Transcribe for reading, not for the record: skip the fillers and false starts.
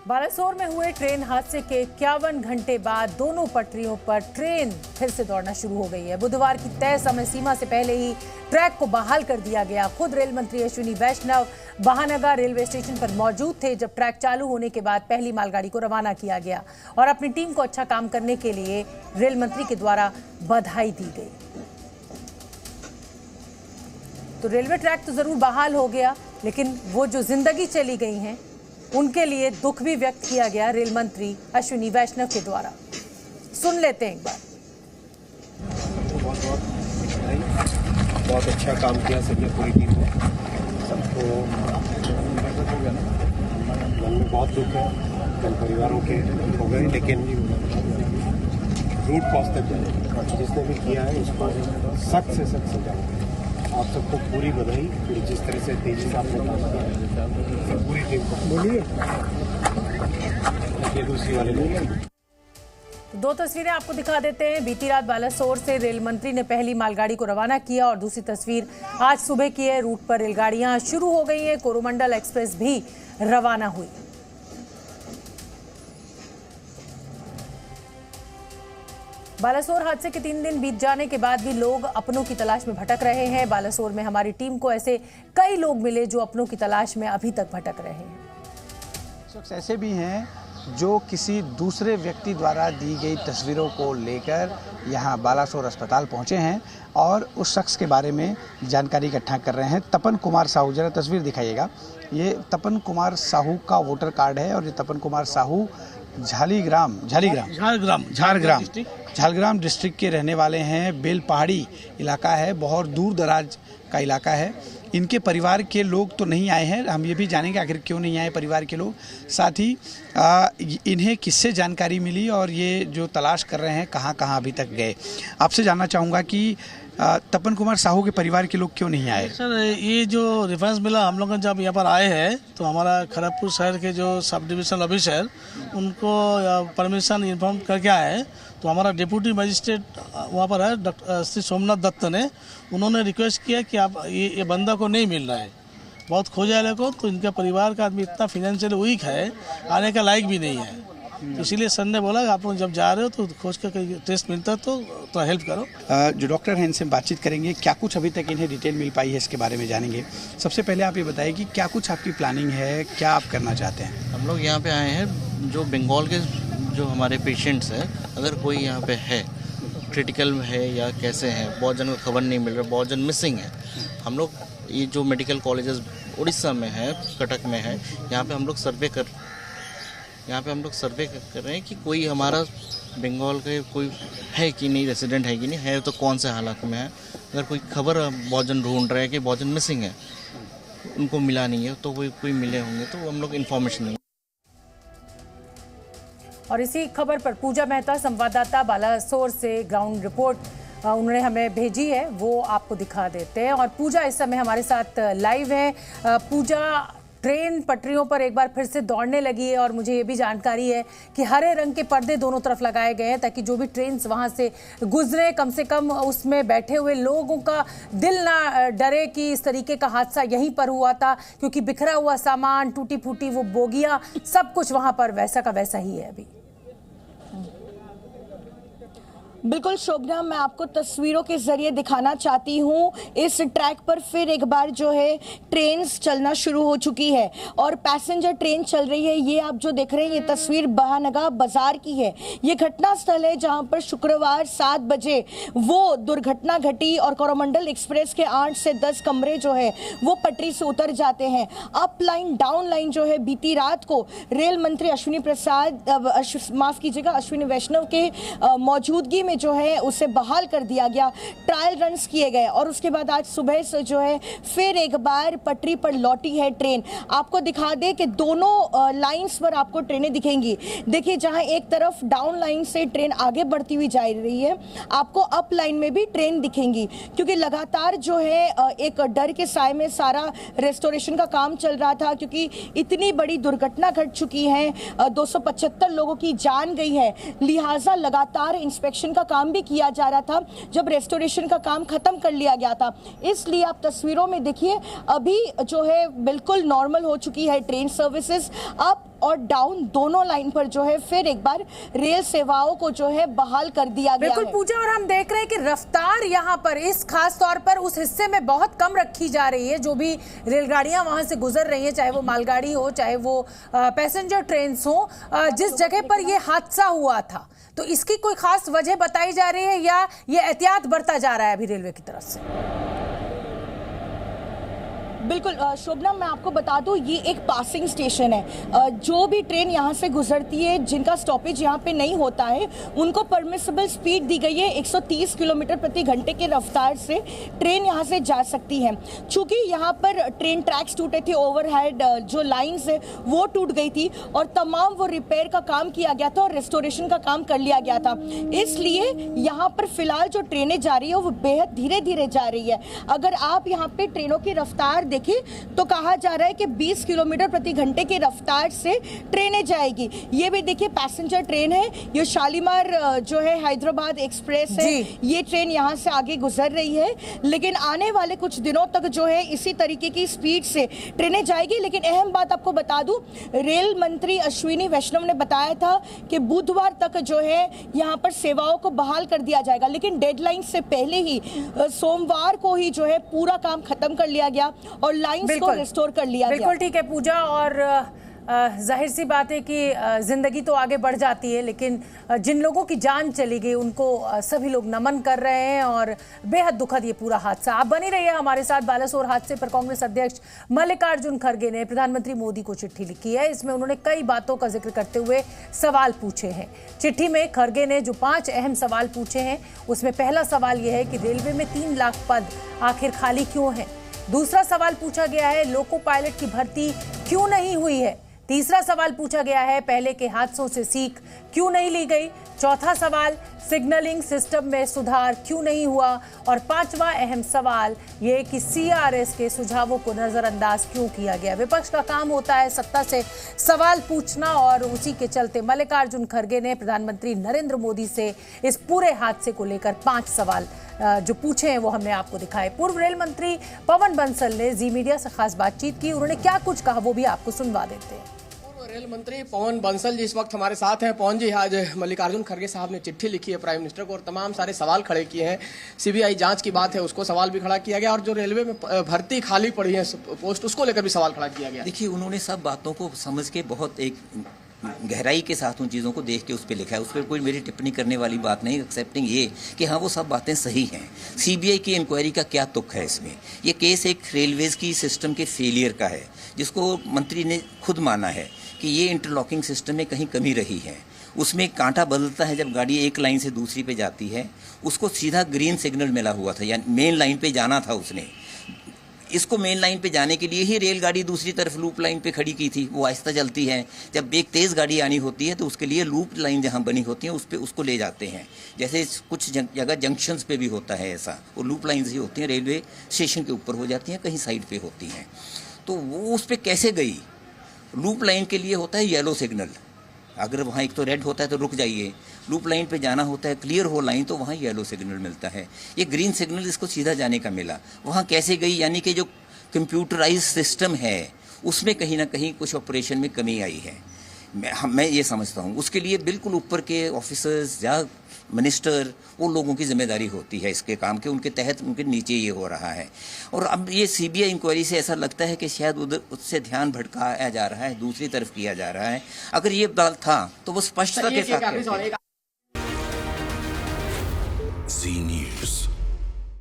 बालासोर में हुए ट्रेन हादसे के 51 घंटे बाद दोनों पटरियों पर ट्रेन फिर से दौड़ना शुरू हो गई है। बुधवार की तय समय सीमा से पहले ही ट्रैक को बहाल कर दिया गया। खुद रेल मंत्री अश्विनी वैष्णव बहानगर रेलवे स्टेशन पर मौजूद थे जब ट्रैक चालू होने के बाद पहली मालगाड़ी को रवाना किया गया और अपनी टीम को अच्छा काम करने के लिए रेल मंत्री के द्वारा बधाई दी गई। तो रेलवे ट्रैक तो जरूर बहाल हो गया, लेकिन वो जो जिंदगी चली गई हैं उनके लिए दुख भी व्यक्त किया गया रेल मंत्री अश्विनी वैष्णव के द्वारा। सुन लेते हैं एक बार। बहुत अच्छा काम किया सबने, पूरी टीम ने। सबको मन में बहुत दुख है, कल परिवारों के हो गए, लेकिन रूट कॉज तक जाए, जिसने भी किया है उसको सख्त से सख्त सजा। आप सबको पूरी बधाई, जिस तरह से तेजी से आपने काम किया, पूरी टीम को बोलिए। ये दूसरी वाले लोग दो तस्वीरें आपको दिखा देते हैं। बीती रात बालासोर से रेल मंत्री ने पहली मालगाड़ी को रवाना किया और दूसरी तस्वीर आज सुबह की है। रूट पर रेलगाड़ियां शुरू हो गई हैं। कोरोमंडल एक्सप्रेस भी रवाना हुई। बालासोर हादसे के 3 दिन बीत जाने के बाद भी लोग अपनों की तलाश में भटक रहे हैं। बालासोर में हमारी टीम को ऐसे कई लोग मिले जो अपनों की तलाश में अभी तक भटक रहे हैं। शख्स ऐसे भी हैं जो किसी दूसरे व्यक्ति द्वारा दी गई तस्वीरों को लेकर यहाँ बालासोर अस्पताल पहुँचे हैं और उस शख्स के बारे में जानकारी इकट्ठा कर रहे हैं। तपन कुमार साहू, जरा तस्वीर दिखाइएगा। ये तपन कुमार साहू का वोटर कार्ड है और ये तपन कुमार साहू झारग्राम डिस्ट्रिक्ट के रहने वाले हैं। बेल पहाड़ी इलाका है, बहुत दूर दराज का इलाका है। इनके परिवार के लोग तो नहीं आए हैं, हम ये भी जानेंगे आखिर क्यों नहीं आए परिवार के लोग। साथ ही इन्हें किससे जानकारी मिली और ये जो तलाश कर रहे हैं कहाँ कहाँ अभी तक गए। आपसे जानना चाहूँगा कि तपन कुमार साहू के परिवार के लोग क्यों नहीं आए? सर, ये जो रेफरेंस मिला, हम लोग जब यहाँ पर आए हैं तो हमारा खड़गपुर शहर के जो सब डिविजनल ऑफिसर उनको परमिशन इन्फॉर्म करके आए हैं। तो हमारा डिप्टी मजिस्ट्रेट वहाँ पर है डॉक्टर श्री सोमनाथ दत्त ने, उन्होंने रिक्वेस्ट किया कि आप ये बंदा को नहीं मिल रहा है, बहुत खोजा है को। तो इनका परिवार का आदमी इतना फाइनेंशियल वीक है, आने का लायक भी नहीं है। तो इसीलिए सर ने बोला आप लोग जब जा रहे हो तो खोज कर कहीं टेस्ट मिलता है तो हेल्प करो। जो डॉक्टर हैं इनसे बातचीत करेंगे, क्या कुछ अभी तक इन्हें डिटेल मिल पाई है इसके बारे में जानेंगे। सबसे पहले आप ये बताइए कि क्या कुछ आपकी प्लानिंग है, क्या आप करना चाहते हैं? हम लोग यहाँ पे आए हैं, जो बंगाल के जो हमारे पेशेंट्स हैं, अगर कोई यहाँ पे है क्रिटिकल में है या कैसे हैं, बहुत जन को खबर नहीं मिल रहा, बहुत जन मिसिंग है। हम लोग ये जो मेडिकल कॉलेजेस उड़ीसा में है, कटक में है, यहाँ पे हम लोग सर्वे कर रहे हैं कि कोई हमारा बंगाल के कोई है कि नहीं, रेसिडेंट है कि नहीं है, तो कौन से हालात में है। अगर कोई खबर बहुत जन ढूंढ रहे हैं कि बहुत जन मिसिंग है, उनको मिला नहीं है, तो कोई मिले होंगे तो हम लोग इन्फॉर्मेशन नहीं। और इसी खबर पर पूजा मेहता संवाददाता बालासोर से ग्राउंड रिपोर्ट उन्होंने हमें भेजी है, वो आपको दिखा देते हैं। और पूजा इस समय हमारे साथ लाइव है। पूजा, ट्रेन पटरियों पर एक बार फिर से दौड़ने लगी है और मुझे ये भी जानकारी है कि हरे रंग के पर्दे दोनों तरफ लगाए गए हैं ताकि जो भी ट्रेन वहां से गुजरे, कम से कम उसमें बैठे हुए लोगों का दिल ना डरे कि इस तरीके का हादसा यहीं पर हुआ था, क्योंकि बिखरा हुआ सामान, टूटी फूटी वो बोगियां, सब कुछ वहां पर वैसा का वैसा ही है अभी। बिल्कुल शोभना, मैं आपको तस्वीरों के जरिए दिखाना चाहती हूँ। इस ट्रैक पर फिर एक बार जो है ट्रेन चलना शुरू हो चुकी है और पैसेंजर ट्रेन चल रही है। ये आप जो देख रहे हैं ये तस्वीर बहानगा बाजार की है। ये घटना स्थल है जहाँ पर शुक्रवार 7 बजे वो दुर्घटना घटी और कोरोमंडल एक्सप्रेस के 8 से 10 कमरे जो है वो पटरी से उतर जाते हैं। अप लाइन डाउन लाइन जो है बीती रात को रेल मंत्री अश्विनी वैष्णव के मौजूदगी में जो है उसे बहाल कर दिया गया। ट्रायल रन्स किए गए और उसके बाद आज सुबह से जो है फिर एक बार पटरी पर लौटी है ट्रेन। आपको दिखा दे कि दोनों लाइंस पर आपको ट्रेनें दिखेंगी। देखिए, जहां एक तरफ डाउन लाइन से ट्रेन आगे बढ़ती हुई जा रही है, आपको अप लाइन में भी ट्रेन दिखेंगी, क्योंकि लगातार जो है एक डर के साए में सारा रेस्टोरेशन का काम चल रहा था, क्योंकि इतनी बड़ी दुर्घटना घट चुकी है, 275 लोगों की जान गई है। लिहाजा लगातार इंस्पेक्शन का काम भी किया जा रहा था जब रेस्टोरेशन का काम खत्म कर लिया गया था। इसलिए आप तस्वीरों में देखिए अभी जो है बिल्कुल नॉर्मल हो चुकी है ट्रेन सर्विसेज। अब और डाउन दोनों लाइन पर जो है फिर एक बार रेल सेवाओं को जो है बहाल कर दिया गया बिल्कुल है। पूजा, और हम देख रहे हैं कि रफ्तार यहाँ पर इस खास तौर पर उस हिस्से में बहुत कम रखी जा रही है। जो भी रेलगाड़ियां वहां से गुजर रही हैं, चाहे वो मालगाड़ी हो चाहे वो पैसेंजर ट्रेन हो, जिस जगह पर ये हादसा हुआ था, तो इसकी कोई खास वजह बताई जा रही है या ये एहतियात बरता जा रहा है अभी रेलवे की तरफ से? बिल्कुल शोभना, मैं आपको बता दूं ये एक पासिंग स्टेशन है। जो भी ट्रेन यहाँ से गुजरती है, जिनका स्टॉपेज यहाँ पे नहीं होता है, उनको परमिसिबल स्पीड दी गई है 130 किलोमीटर प्रति घंटे की रफ्तार से ट्रेन यहाँ से जा सकती है। चूंकि यहाँ पर ट्रेन ट्रैक्स टूटे थे, ओवरहेड जो लाइन्स है वो टूट गई थी और तमाम वो रिपेयर का काम किया गया था और रेस्टोरेशन का काम कर लिया गया था, इसलिए यहाँ पर फिलहाल जो ट्रेनें जा रही है वो बेहद धीरे धीरे जा रही है। अगर आप यहाँ पे ट्रेनों की रफ्तार देखिए तो कहा जा रहा है कि 20 किलोमीटर प्रति घंटे की रफ्तार से ट्रेनें जाएगी। ये भी देखिए पैसेंजर ट्रेन है, ये शालीमार जो है हैदराबाद एक्सप्रेस है, ये ट्रेन यहाँ से आगे गुजर रही है, लेकिन आने वाले कुछ दिनों तक जो है इसी तरीके की स्पीड से ट्रेनें जाएगी। लेकिन अहम बात आपको बता दूं, रेल मंत्री अश्विनी वैष्णव ने बताया था कि बुधवार तक जो है यहाँ पर सेवाओं को बहाल कर दिया जाएगा, लेकिन डेडलाइन से पहले ही सोमवार को ही जो है पूरा काम खत्म कर लिया गया और लाइंस को रिस्टोर कर लिया गया। बिल्कुल ठीक है पूजा, और जाहिर सी बात है कि जिंदगी तो आगे बढ़ जाती है, लेकिन जिन लोगों की जान चली गई उनको सभी लोग नमन कर रहे हैं और बेहद दुखद ये पूरा हादसा। आप बनी रहिए हमारे साथ। बालासोर हादसे पर कांग्रेस अध्यक्ष मल्लिकार्जुन खड़गे ने प्रधानमंत्री मोदी को चिट्ठी लिखी है। इसमें उन्होंने कई बातों का जिक्र करते हुए सवाल पूछे हैं। चिट्ठी में खड़गे ने जो 5 अहम सवाल पूछे हैं, उसमें पहला सवाल यह है कि रेलवे में 3 लाख पद आखिर खाली क्यों हैं। दूसरा सवाल पूछा गया है लोको पायलट की भर्ती क्यों नहीं हुई है। तीसरा सवाल पूछा गया है पहले के हादसों से सीख क्यों नहीं ली गई। चौथा सवाल सिग्नलिंग सिस्टम में सुधार क्यों नहीं हुआ। और 5वां अहम सवाल ये कि सीआरएस के सुझावों को नजरअंदाज क्यों किया गया। विपक्ष का काम होता है सत्ता से सवाल पूछना, और उसी के चलते मल्लिकार्जुन खड़गे ने प्रधानमंत्री नरेंद्र मोदी से इस पूरे हादसे को लेकर 5 सवाल जो पूछे हैं वो हमने आपको दिखाए। पूर्व रेल मंत्री पवन बंसल ने जी मीडिया से खास बातचीत की। उन्होंने क्या कुछ कहा वो भी आपको सुनवा देते हैं। रेल मंत्री पवन बंसल जी इस वक्त हमारे साथ हैं। पवन जी, आज मल्लिकार्जुन खड़गे साहब ने चिट्ठी लिखी है प्राइम मिनिस्टर को और तमाम सारे सवाल खड़े किए हैं। सीबीआई जांच की बात है, उसको सवाल भी खड़ा किया गया, और जो रेलवे में भर्ती खाली पड़ी है पोस्ट, उसको लेकर भी सवाल खड़ा किया गया। देखिए, उन्होंने सब बातों को समझ के बहुत एक गहराई के साथ उन चीज़ों को देख के उस पर लिखा है। उस पर कोई मेरी टिप्पणी करने वाली बात नहीं, एक्सेप्टिंग ये कि हाँ वो सब बातें सही हैं। सीबीआई की इंक्वायरी का क्या तुक है इसमें। ये केस एक रेलवेज़ की सिस्टम के फेलियर का है, जिसको मंत्री ने खुद माना है कि ये इंटरलॉकिंग सिस्टम में कहीं कमी रही है। उसमें कांटा बदलता है जब गाड़ी एक लाइन से दूसरी पे जाती है, उसको सीधा ग्रीन सिग्नल मिला हुआ था, यानी मेन लाइन पे जाना था उसने। इसको मेन लाइन पे जाने के लिए ही रेलगाड़ी दूसरी तरफ लूप लाइन पे खड़ी की थी। वो आहिस्ता चलती है, जब एक तेज़ गाड़ी आनी होती है तो उसके लिए लूप लाइन जहाँ बनी होती है उस पर उसको ले जाते हैं। जैसे कुछ जगह जंक्शंस पे भी होता है ऐसा, वो लूप लाइन्स ही होती हैं, रेलवे स्टेशन के ऊपर हो जाती हैं, कहीं साइड पे होती हैं। तो वो उस पर कैसे गई। लूप लाइन के लिए होता है येलो सिग्नल, अगर वहाँ एक तो रेड होता है तो रुक जाइए, लूप लाइन पे जाना होता है क्लियर हो लाइन तो वहाँ येलो सिग्नल मिलता है। ये ग्रीन सिग्नल इसको सीधा जाने का मिला, वहाँ कैसे गई, यानी कि जो कंप्यूटराइज सिस्टम है उसमें कहीं ना कहीं कुछ ऑपरेशन में कमी आई है। मैं ये समझता हूँ उसके लिए बिल्कुल ऊपर के ऑफिसर्स या मिनिस्टर, वो लोगों की जिम्मेदारी होती है इसके काम के, उनके तहत उनके नीचे ये हो रहा है। और अब ये सीबीआई इंक्वायरी से ऐसा लगता है कि शायद उधर उससे ध्यान भटकाया जा रहा है, दूसरी तरफ किया जा रहा है। अगर ये बात था तो वो स्पष्टता के साथ ज़ी न्यूज़।